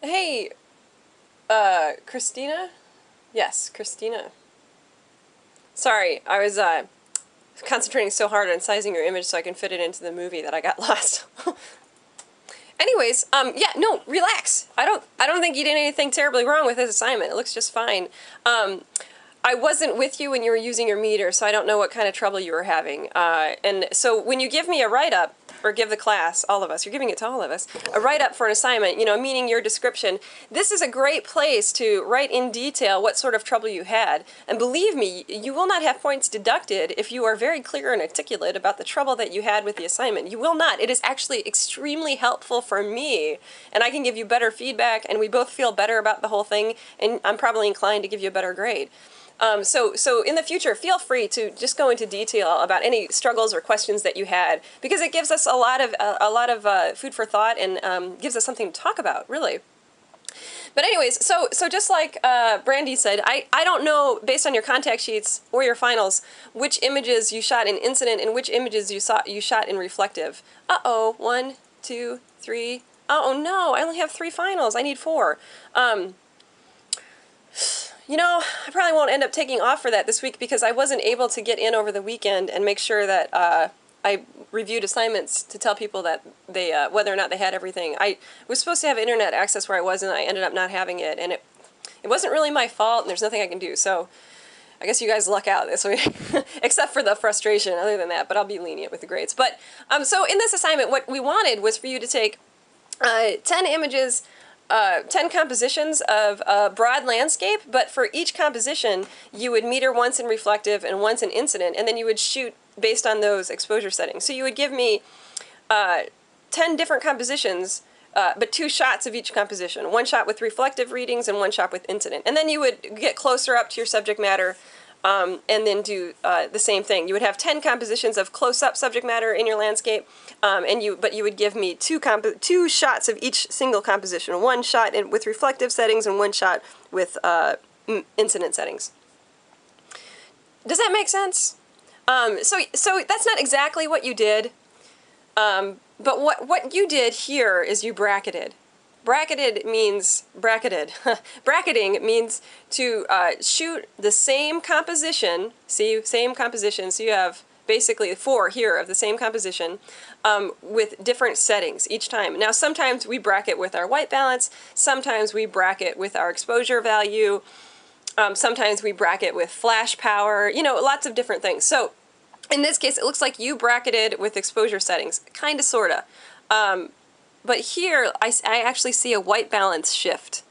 Hey, Christina? Yes, Christina. Sorry, I was, concentrating so hard on sizing your image so I can fit it into the movie that I got lost. Anyways, yeah, no, relax. I don't think you did anything terribly wrong with this assignment. It looks just fine. I wasn't with you when you were using your meter, so I don't know what kind of trouble you were having. And so when you give me a write-up, or give the class, all of us, you're giving it to all of us, a write-up for an assignment, meaning your description, this is a great place to write in detail what sort of trouble you had. And believe me, you will not have points deducted if you are very clear and articulate about the trouble that you had with the assignment. You will not. It is actually extremely helpful for me, and I can give you better feedback, and we both feel better about the whole thing, and I'm probably inclined to give you a better grade. So in the future, feel free to just go into detail about any struggles or questions that you had, because it gives us a lot of food for thought, and gives us something to talk about, really. But anyways, so just like Brandy said, I don't know, based on your contact sheets or your finals, which images you shot in incident and which images you shot in reflective. Uh-oh, 1, 2, 3. Oh no, I only have 3 finals. I need 4. I probably won't end up taking off for that this week because I wasn't able to get in over the weekend and make sure that I reviewed assignments to tell people that they whether or not they had everything. I was supposed to have internet access where I was, and I ended up not having it, and it wasn't really my fault, and there's nothing I can do. So I guess you guys luck out this week, except for the frustration. Other than that, but I'll be lenient with the grades. But so in this assignment, what we wanted was for you to take 10 images, 10 compositions of a broad landscape, but for each composition, you would meter once in reflective and once in incident, and then you would shoot based on those exposure settings. So you would give me 10 different compositions, but 2 shots of each composition. 1 shot with reflective readings and 1 shot with incident. And then you would get closer up to your subject matter, and then do the same thing. You would have 10 compositions of close-up subject matter in your landscape, but you would give me 2 shots of each single composition. 1 shot with reflective settings and 1 shot with incident settings. Does that make sense? So that's not exactly what you did, but what you did here is you bracketed. Bracketing means to shoot the same composition. See, same composition. So you have basically 4 here of the same composition, with different settings each time. Now, sometimes we bracket with our white balance. Sometimes we bracket with our exposure value. Sometimes we bracket with flash power. Lots of different things. So in this case, it looks like you bracketed with exposure settings, kind of, sort of. But here, I actually see a white balance shift.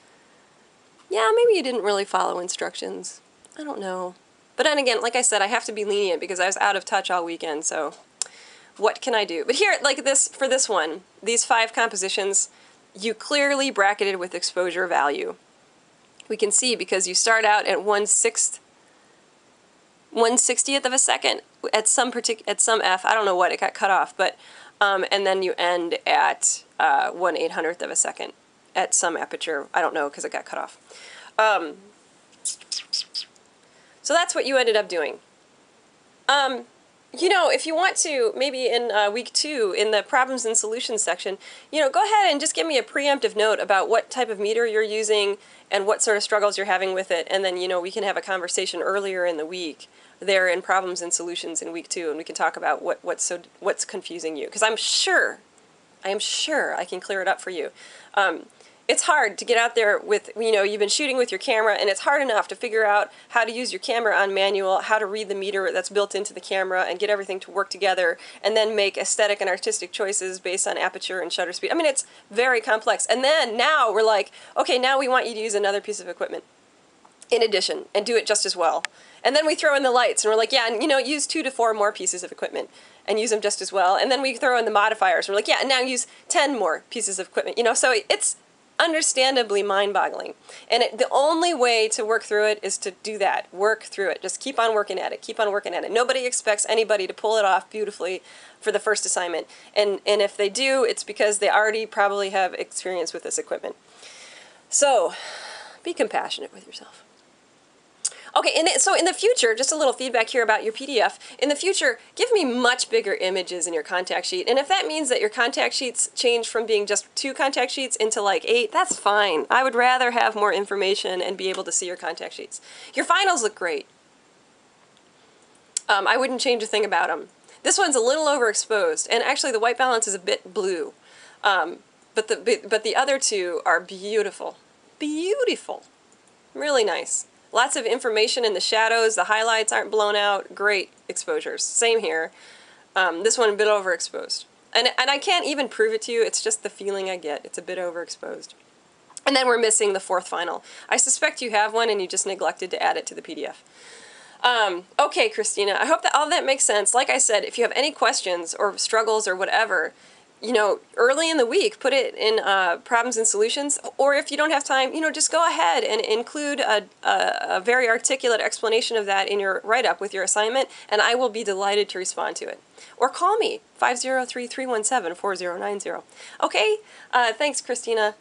Yeah, maybe you didn't really follow instructions. I don't know. But then again, like I said, I have to be lenient because I was out of touch all weekend, so what can I do? But here, like this, for this one, these 5 compositions, you clearly bracketed with exposure value. We can see because you start out at 1/60th of a second at some f. I don't know what, it got cut off, but and then you end at 1/800th of a second at some aperture. I don't know because it got cut off. So that's what you ended up doing. If you want to, maybe in week 2, in the problems and solutions section, go ahead and just give me a preemptive note about what type of meter you're using and what sort of struggles you're having with it, and then, we can have a conversation earlier in the week there in problems and solutions in week 2, and we can talk about what's confusing you, because I am sure I can clear it up for you. It's hard to get out there with, you've been shooting with your camera, and it's hard enough to figure out how to use your camera on manual, how to read the meter that's built into the camera, and get everything to work together, and then make aesthetic and artistic choices based on aperture and shutter speed. I mean, it's very complex. And then now we're like, okay, now we want you to use another piece of equipment in addition, and do it just as well. And then we throw in the lights, and we're like, yeah, and use 2 to 4 more pieces of equipment, and use them just as well. And then we throw in the modifiers, and we're like, yeah, and now use 10 more pieces of equipment. So it's understandably mind-boggling. And the only way to work through it is to do that. Work through it. Just keep on working at it. Keep on working at it. Nobody expects anybody to pull it off beautifully for the first assignment. And if they do, it's because they already probably have experience with this equipment. So, be compassionate with yourself. Okay, so in the future, just a little feedback here about your PDF. In the future, give me much bigger images in your contact sheet. And if that means that your contact sheets change from being just 2 contact sheets into like 8, that's fine. I would rather have more information and be able to see your contact sheets. Your finals look great. I wouldn't change a thing about them. This one's a little overexposed, and actually the white balance is a bit blue. But the other two are beautiful. Beautiful. Really nice. Lots of information in the shadows. The highlights aren't blown out. Great exposures. Same here. This one a bit overexposed. And I can't even prove it to you. It's just the feeling I get. It's a bit overexposed. And then we're missing the 4th final. I suspect you have one and you just neglected to add it to the PDF. Okay, Christina, I hope that all that makes sense. Like I said, if you have any questions or struggles or whatever, you know, early in the week, put it in problems and solutions. Or if you don't have time, you know, just go ahead and include a very articulate explanation of that in your write-up with your assignment, and I will be delighted to respond to it. Or call me, 503-317-4090. Okay? Thanks, Christina.